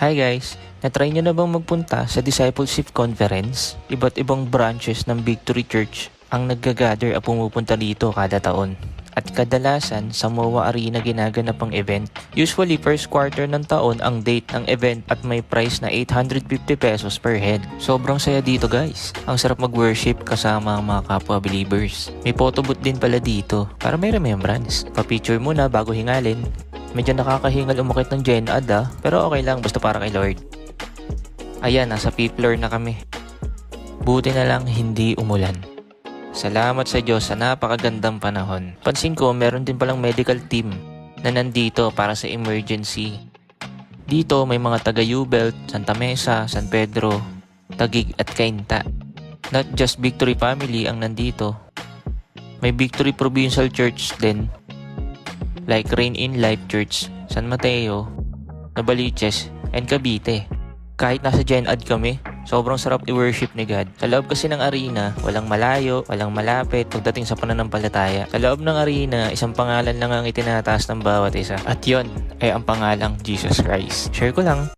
Hi guys! Na-try nyo na bang magpunta sa Discipleship Conference? Iba't ibang branches ng Victory Church ang naggagather at pumupunta dito kada taon. At kadalasan sa MOA Arena ginaganap ang event. Usually first quarter ng taon ang date ng event at may price na 850 pesos per head. Sobrang saya dito guys. Ang sarap mag-worship kasama ang mga kapwa believers. May photo booth din pala dito para may remembrance. Pa-picture muna bago hingalin. Medyo nakakahingal umakit ng Gen Ad pero okay lang basta para kay Lord. Ayan, nasa 5th floor na kami. Buti na lang hindi umulan. Salamat sa Diyos sa napakagandang panahon. Pansin ko meron din palang medical team na nandito para sa emergency. Dito may mga taga U-Belt, Santa Mesa, San Pedro, Taguig at Cainta. Not just Victory Family ang nandito. May Victory Provincial Church din like Rain in Life Church, San Mateo, Novaliches, and Cavite. Kahit nasa Gen Ad kami, sobrang sarap i-worship ni God. Sa loob kasi ng arena, walang malayo, walang malapit pagdating sa pananampalataya. Sa loob ng arena, isang pangalan lang ang itinataas ng bawat isa. At yon ay ang pangalang Jesus Christ. Share ko lang.